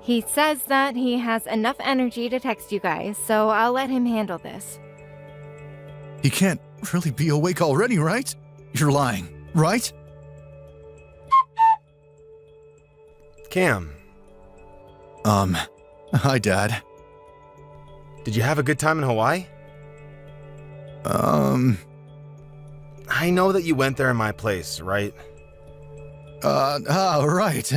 He says that he has enough energy to text you guys, so I'll let him handle this. He can't really be awake already, right? You're lying, right? Cam, Hi, Dad. did you have a good time in Hawaii? I know that you went there in my place, right? Right.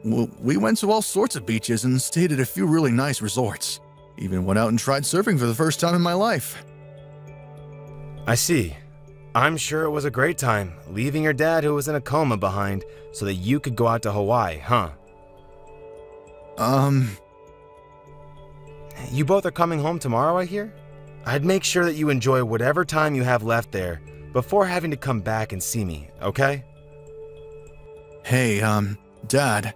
Well, we went to all sorts of beaches and stayed at a few really nice resorts. Even went out and tried surfing for the first time in my life. I see. I'm sure it was a great time, leaving your dad who was in a coma behind so that you could go out to Hawaii, huh? You both are coming home tomorrow, I hear? I'd make sure that you enjoy whatever time you have left there before having to come back and see me, okay? Hey, Dad.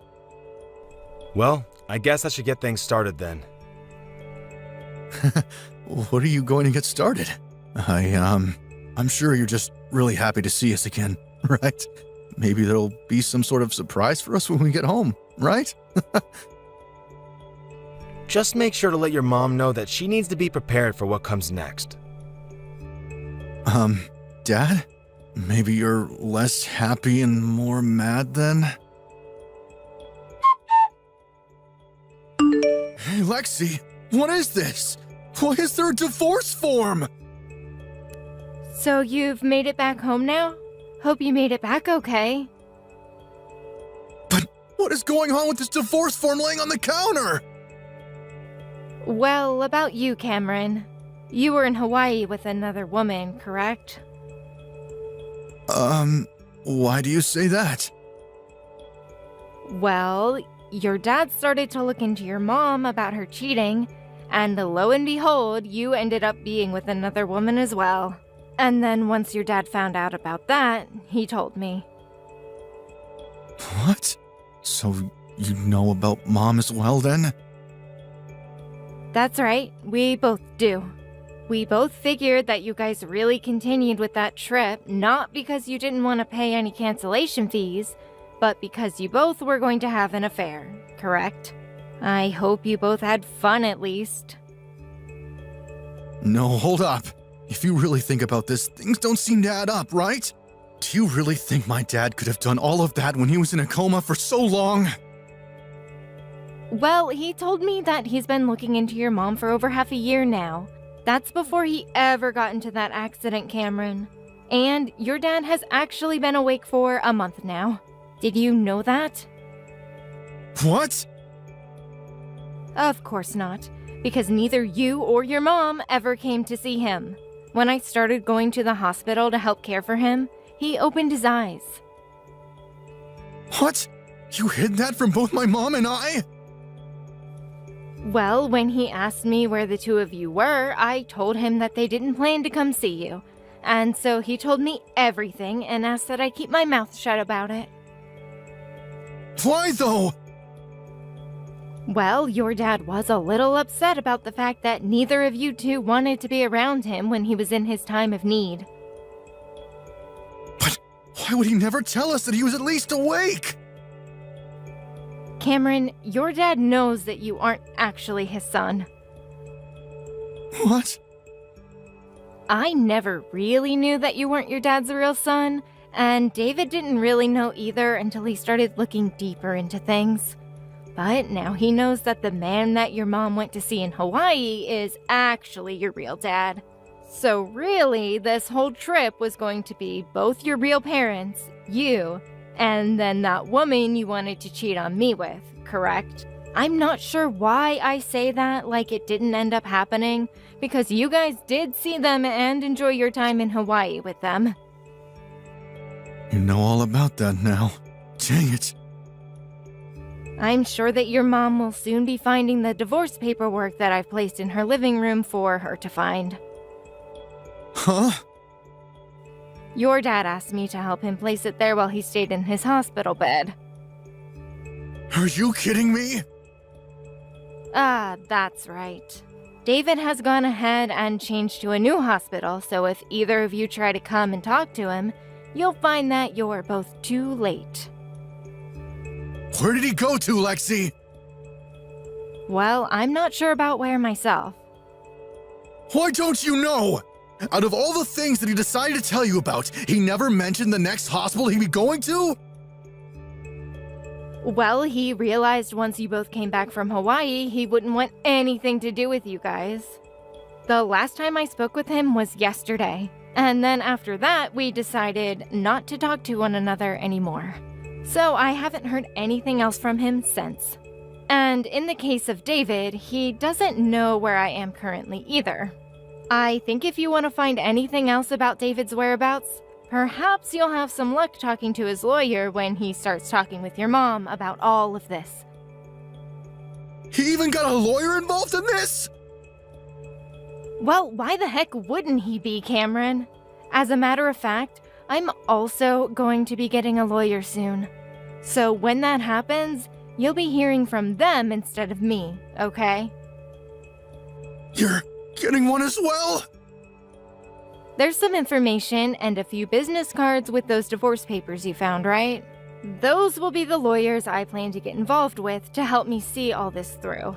Well, I guess I should get things started then. What are you going to get started? I'm sure you're just really happy to see us again, right? Maybe there'll be some sort of surprise for us when we get home, right? Just make sure to let your mom know that she needs to be prepared for what comes next. Dad? Maybe you're less happy and more mad then? Hey, Lexi, what is this? Why is there a divorce form? So you've made it back home now? Hope you made it back okay. But what is going on with this divorce form laying on the counter? Well, about you, Cameron. You were in Hawaii with another woman, correct? Why do you say that? Well, your dad started to look into your mom about her cheating, and lo and behold, you ended up being with another woman as well. And then once your dad found out about that, he told me. What? So you know about Mom as well then? That's right, we both do. We both figured that you guys really continued with that trip, not because you didn't want to pay any cancellation fees, but because you both were going to have an affair, correct? I hope you both had fun at least. No, hold up. If you really think about this, things don't seem to add up, right? Do you really think my dad could have done all of that when he was in a coma for so long? Well, he told me that he's been looking into your mom for over half a year now. That's before he ever got into that accident, Cameron. And your dad has actually been awake for a month now. Did you know that? What? Of course not, because neither you or your mom ever came to see him. When I started going to the hospital to help care for him, he opened his eyes. What? You hid that from both my mom and I? Well, when he asked me where the two of you were, I told him that they didn't plan to come see you. And so he told me everything and asked that I keep my mouth shut about it. Why though? Well, your dad was a little upset about the fact that neither of you two wanted to be around him when he was in his time of need. But why would he never tell us that he was at least awake? Cameron, your dad knows that you aren't actually his son. What? I never really knew that you weren't your dad's real son, and David didn't really know either until he started looking deeper into things. But now he knows that the man that your mom went to see in Hawaii is actually your real dad. So really, this whole trip was going to be both your real parents, you, and then that woman you wanted to cheat on me with, correct? I'm not sure why I say that like it didn't end up happening, because you guys did see them and enjoy your time in Hawaii with them. You know all about that now. Dang it. I'm sure that your mom will soon be finding the divorce paperwork that I've placed in her living room for her to find. Huh? Your dad asked me to help him place it there while he stayed in his hospital bed. Are you kidding me? Ah, that's right. David has gone ahead and changed to a new hospital, so if either of you try to come and talk to him, you'll find that you're both too late. Where did he go to, Lexi? Well, I'm not sure about where myself. Why don't you know? Out of all the things that he decided to tell you about, he never mentioned the next hospital he'd be going to? Well, he realized once you both came back from Hawaii, he wouldn't want anything to do with you guys. The last time I spoke with him was yesterday, and then after that, we decided not to talk to one another anymore. So I haven't heard anything else from him since. And in the case of David, he doesn't know where I am currently either. I think if you want to find anything else about David's whereabouts, perhaps you'll have some luck talking to his lawyer when he starts talking with your mom about all of this. He even got a lawyer involved in this? Well, why the heck wouldn't he be, Cameron? As a matter of fact, I'm also going to be getting a lawyer soon. So when that happens, you'll be hearing from them instead of me, okay? You're getting one as well? There's some information and a few business cards with those divorce papers you found, right? Those will be the lawyers I plan to get involved with to help me see all this through.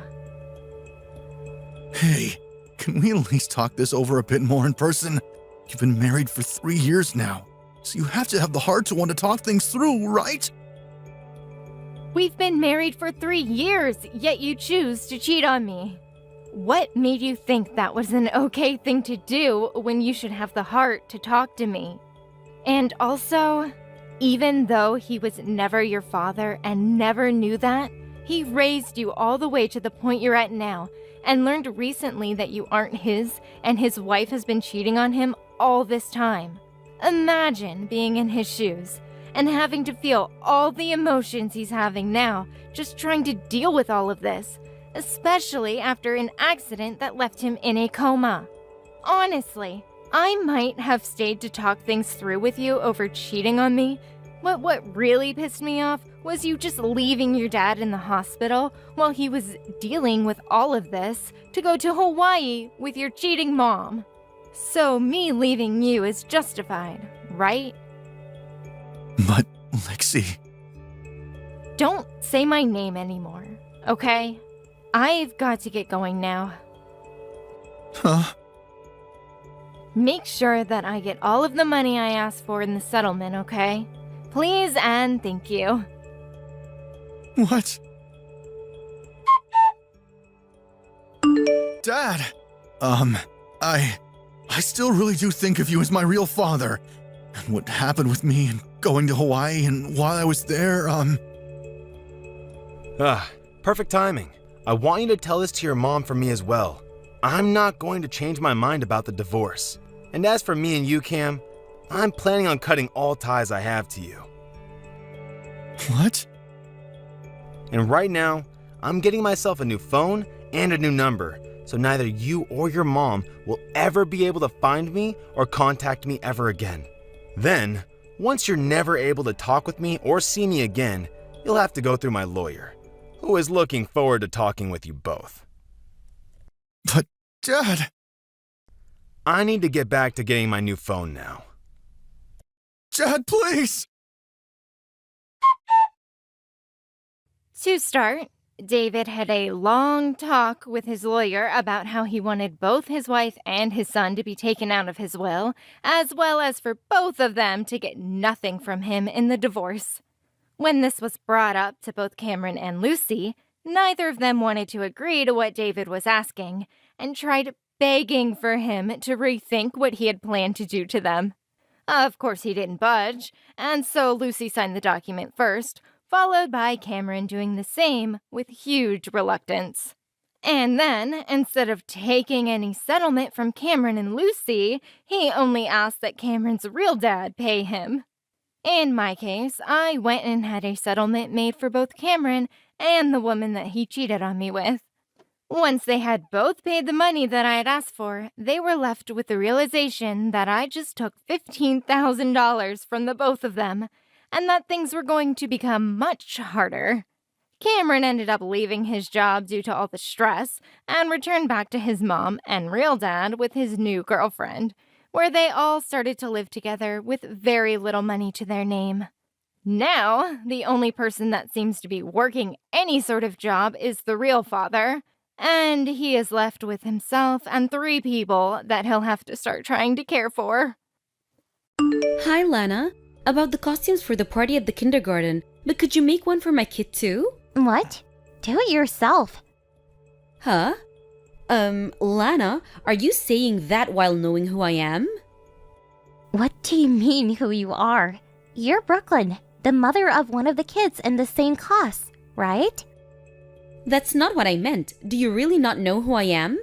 Hey, can we at least talk this over a bit more in person? You've been married for 3 years now, so you have to have the heart to want to talk things through, right? We've been married for 3 years, yet you choose to cheat on me. What made you think that was an okay thing to do when you should have the heart to talk to me? And also, even though he was never your father and never knew that, he raised you all the way to the point you're at now and learned recently that you aren't his and his wife has been cheating on him all this time. Imagine being in his shoes and having to feel all the emotions he's having now just trying to deal with all of this. Especially after an accident that left him in a coma. Honestly, I might have stayed to talk things through with you over cheating on me, but what really pissed me off was you just leaving your dad in the hospital while he was dealing with all of this to go to Hawaii with your cheating mom. So me leaving you is justified, right? But, Lexi... Don't say my name anymore, okay? I've got to get going now. Huh? Make sure that I get all of the money I asked for in the settlement, okay? Please and thank you. What? Dad! I still really do think of you as my real father. And what happened with me and going to Hawaii and while I was there, Perfect timing. I want you to tell this to your mom for me as well. I'm not going to change my mind about the divorce. And as for me and you, Cam, I'm planning on cutting all ties I have to you. What? And right now, I'm getting myself a new phone and a new number, so neither you or your mom will ever be able to find me or contact me ever again. Then, once you're never able to talk with me or see me again, you'll have to go through my lawyer, who is looking forward to talking with you both. But, Dad! I need to get back to getting my new phone now. Dad, please! To start, David had a long talk with his lawyer about how he wanted both his wife and his son to be taken out of his will, as well as for both of them to get nothing from him in the divorce. When this was brought up to both Cameron and Lucy, neither of them wanted to agree to what David was asking and tried begging for him to rethink what he had planned to do to them. Of course, he didn't budge, and so Lucy signed the document first, followed by Cameron doing the same with huge reluctance. And then, instead of taking any settlement from Cameron and Lucy, he only asked that Cameron's real dad pay him. In my case, I went and had a settlement made for both Cameron and the woman that he cheated on me with. Once they had both paid the money that I had asked for, they were left with the realization that I just took $15,000 from the both of them, and that things were going to become much harder. Cameron ended up leaving his job due to all the stress and returned back to his mom and real dad with his new girlfriend, where they all started to live together with very little money to their name. Now, the only person that seems to be working any sort of job is the real father, and he is left with himself and 3 people that he'll have to start trying to care for. Hi, Lana. About the costumes for the party at the kindergarten, but could you make one for my kid too? What? Do it yourself. Huh? Lana, are you saying that while knowing who I am? What do you mean who you are? You're Brooklyn, the mother of one of the kids in the same class, right? That's not what I meant. Do you really not know who I am?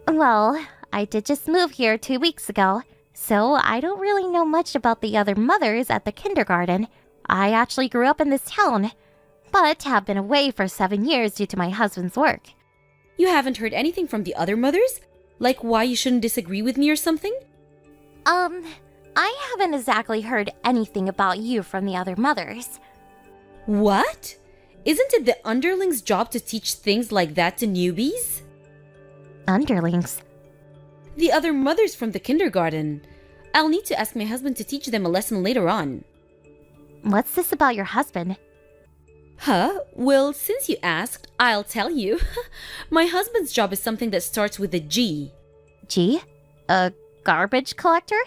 Well, I did just move here 2 weeks ago, so I don't really know much about the other mothers at the kindergarten. I actually grew up in this town, but have been away for 7 years due to my husband's work. You haven't heard anything from the other mothers? Like why you shouldn't disagree with me or something? I haven't exactly heard anything about you from the other mothers. What? Isn't it the underlings' job to teach things like that to newbies? Underlings? The other mothers from the kindergarten. I'll need to ask my husband to teach them a lesson later on. What's this about your husband? Huh? Well, since you asked, I'll tell you. My husband's job is something that starts with a G. G? A garbage collector?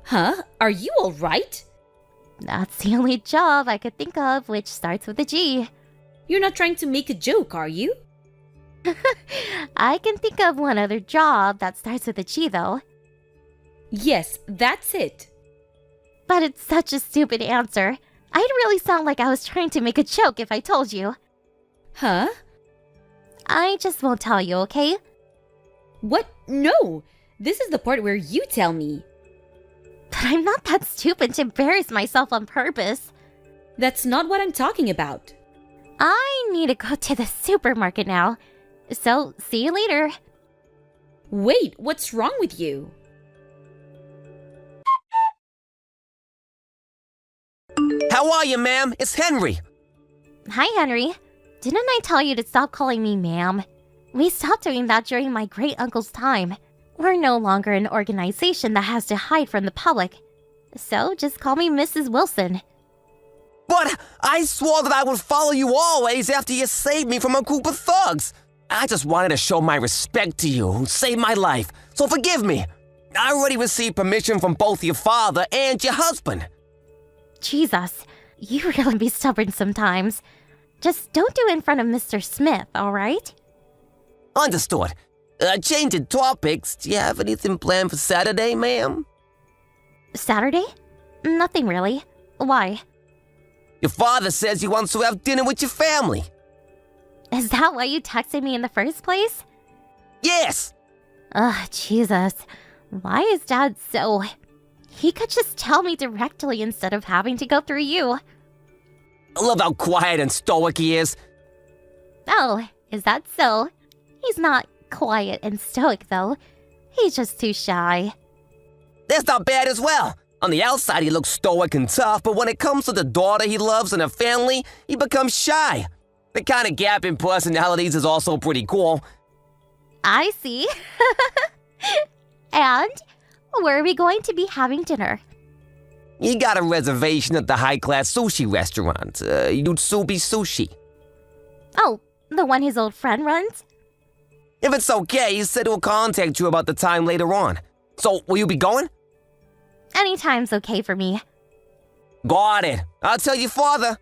Huh? Are you alright? That's the only job I could think of which starts with a G. You're not trying to make a joke, are you? I can think of one other job that starts with a G, though. Yes, that's it. But it's such a stupid answer. I'd really sound like I was trying to make a joke if I told you. Huh? I just won't tell you, okay? What? No! This is the part where you tell me. But I'm not that stupid to embarrass myself on purpose. That's not what I'm talking about. I need to go to the supermarket now. So, see you later. Wait, what's wrong with you? How are you, ma'am? It's Henry. Hi, Henry. Didn't I tell you to stop calling me ma'am? We stopped doing that during my great-uncle's time. We're no longer an organization that has to hide from the public. So, just call me Mrs. Wilson. But I swore that I would follow you always after you saved me from a group of thugs. I just wanted to show my respect to you who saved my life, so forgive me. I already received permission from both your father and your husband. Jesus, you really be stubborn sometimes. Just don't do it in front of Mr. Smith, all right? Understood. Changing topics, do you have anything planned for Saturday, ma'am? Saturday? Nothing really. Why? Your father says he wants to have dinner with your family. Is that why you texted me in the first place? Yes! Ugh, Jesus. Why is Dad so... He could just tell me directly instead of having to go through you. I love how quiet and stoic he is. Oh, is that so? He's not quiet and stoic, though. He's just too shy. That's not bad as well. On the outside, he looks stoic and tough, but when it comes to the daughter he loves and her family, he becomes shy. The kind of gap in personalities is also pretty cool. I see. And where are we going to be having dinner? You got a reservation at the high-class sushi restaurant, Yutsubi Sushi. Oh, the one his old friend runs? If it's okay, he said he'll contact you about the time later on. So, will you be going? Anytime's okay for me. Got it. I'll tell your father.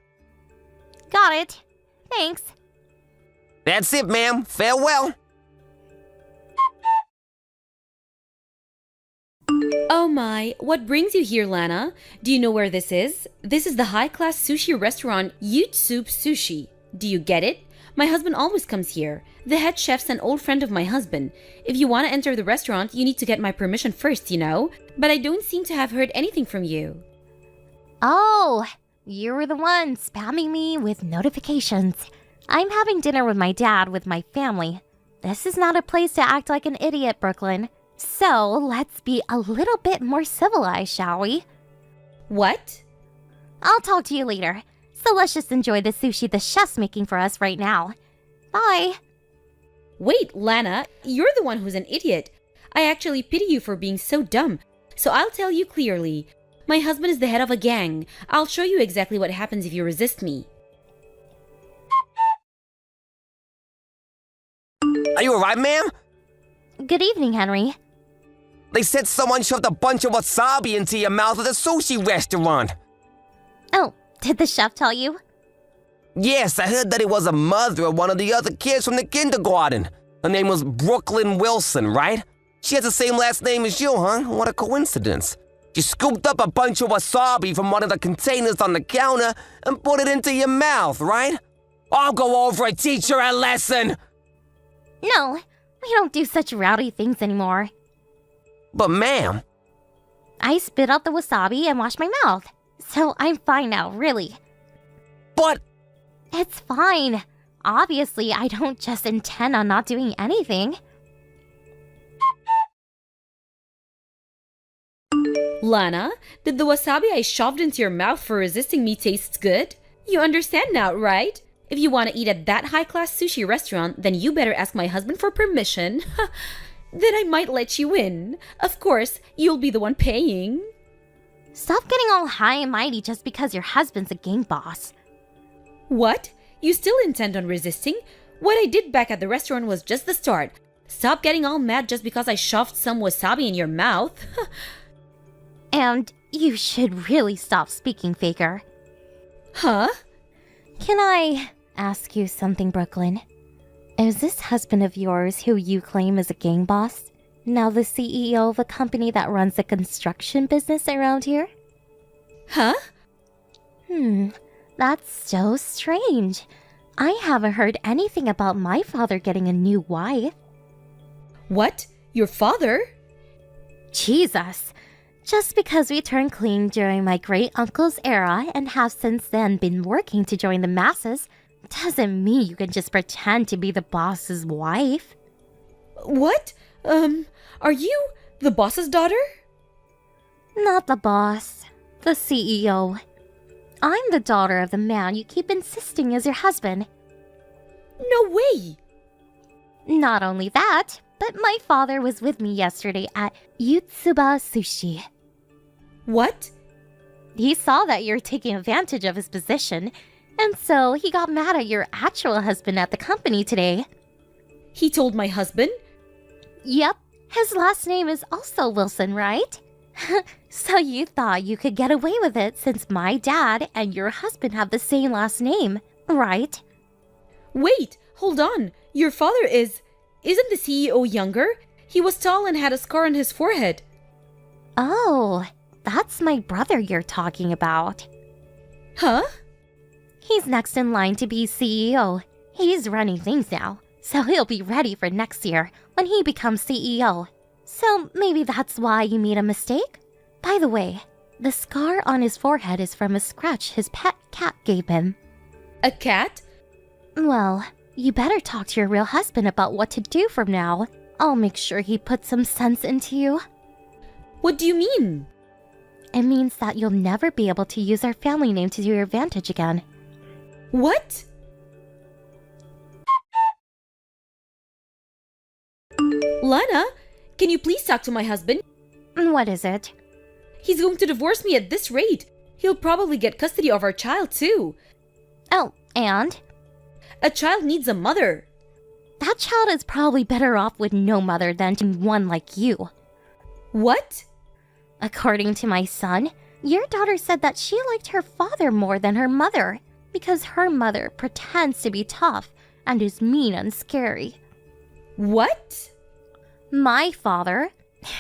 Got it. Thanks. That's it, ma'am. Farewell. Oh my, what brings you here, Lana? Do you know where this is? This is the high-class sushi restaurant Yutsup Sushi. Do you get it? My husband always comes here. The head chef's an old friend of my husband. If you want to enter the restaurant, you need to get my permission first, you know? But I don't seem to have heard anything from you. Oh, you were the one spamming me with notifications. I'm having dinner with my dad with my family. This is not a place to act like an idiot, Brooklyn. So let's be a little bit more civilized, shall we? What? I'll talk to you later. So let's just enjoy the sushi the chef's making for us right now. Bye. Wait, Lana, you're the one who's an idiot. I actually pity you for being so dumb. So I'll tell you clearly. My husband is the head of a gang. I'll show you exactly what happens if you resist me. Are you alright, ma'am? Good evening, Henry. They said someone shoved a bunch of wasabi into your mouth at a sushi restaurant. Oh, did the chef tell you? Yes, I heard that it was a mother of one of the other kids from the kindergarten. Her name was Brooklyn Wilson, right? She has the same last name as you, huh? What a coincidence. She scooped up a bunch of wasabi from one of the containers on the counter and put it into your mouth, right? I'll go over and teach her a lesson. No, we don't do such rowdy things anymore. But ma'am... I spit out the wasabi and washed my mouth. So I'm fine now, really. But... It's fine. Obviously, I don't just intend on not doing anything. Lana, did the wasabi I shoved into your mouth for resisting me taste good? You understand now, right? If you want to eat at that high-class sushi restaurant, then you better ask my husband for permission. Then I might let you in. Of course, you'll be the one paying. Stop getting all high and mighty just because your husband's a gang boss. What? You still intend on resisting? What I did back at the restaurant was just the start. Stop getting all mad just because I shoved some wasabi in your mouth. And you should really stop speaking, Faker. Huh? Can I ask you something, Brooklyn? Is this husband of yours who you claim is a gang boss now the CEO of a company that runs a construction business around here? Huh? That's so strange. I haven't heard anything about my father getting a new wife. What? Your father? Jesus. Just because we turned clean during my great-uncle's era and have since then been working to join the masses doesn't mean you can just pretend to be the boss's wife. What? Are you the boss's daughter? Not the boss. The CEO. I'm the daughter of the man you keep insisting is your husband. No way! Not only that, but my father was with me yesterday at Yutsuba Sushi. What? He saw that you're taking advantage of his position, and so he got mad at your actual husband at the company today. He told my husband? Yep, His last name is also Wilson, right? So you thought you could get away with it since my dad and your husband have the same last name, right? Wait, hold on. Your father isn't the CEO younger? He was tall and had a scar on his forehead. Oh, that's my brother you're talking about. Huh? He's next in line to be CEO. He's running things now, so he'll be ready for next year when he becomes CEO. So maybe that's why you made a mistake? By the way, the scar on his forehead is from a scratch his pet cat gave him. A cat? Well, you better talk to your real husband about what to do from now. I'll make sure he puts some sense into you. What do you mean? It means that you'll never be able to use our family name to your advantage again. What? Lana, can you please talk to my husband? What is it? He's going to divorce me at this rate. He'll probably get custody of our child too. Oh, and? A child needs a mother. That child is probably better off with no mother than one like you. What? According to my son, your daughter said that she liked her father more than her mother because her mother pretends to be tough and is mean and scary. What? My father,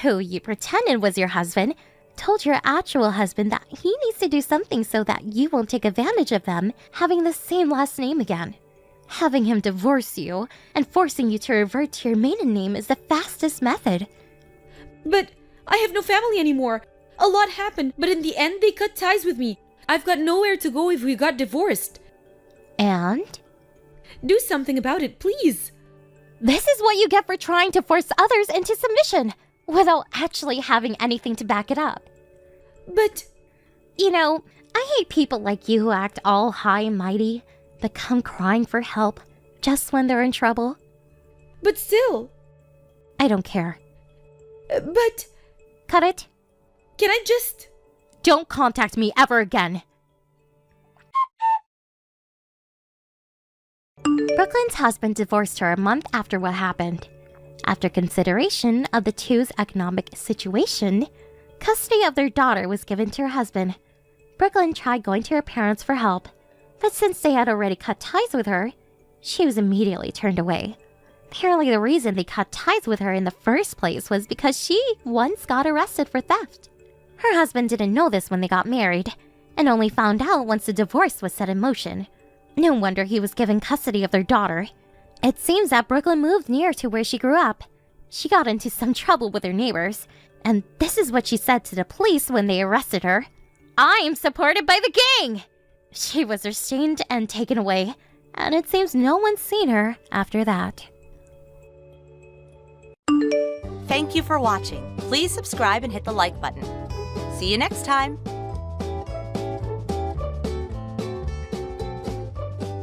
who you pretended was your husband, told your actual husband that he needs to do something so that you won't take advantage of them having the same last name again. Having him divorce you and forcing you to revert to your maiden name is the fastest method. But I have no family anymore. A lot happened, but in the end they cut ties with me. I've got nowhere to go if we got divorced. And? Do something about it, please. This is what you get for trying to force others into submission without actually having anything to back it up. But... You know, I hate people like you who act all high and mighty, but come crying for help just when they're in trouble. But still... I don't care. But... Cut it. Can I just... Don't contact me ever again. Brooklyn's husband divorced her a month after what happened. After consideration of the two's economic situation, custody of their daughter was given to her husband. Brooklyn tried going to her parents for help, but since they had already cut ties with her, she was immediately turned away. Apparently the reason they cut ties with her in the first place was because she once got arrested for theft. Her husband didn't know this when they got married, and only found out once the divorce was set in motion. No wonder he was given custody of their daughter. It seems that Brooklyn moved near to where she grew up. She got into some trouble with her neighbors, and this is what she said to the police when they arrested her. "I am supported by the gang!" She was restrained and taken away, and it seems no one's seen her after that. Thank you for watching. Please subscribe and hit the like button. See you next time.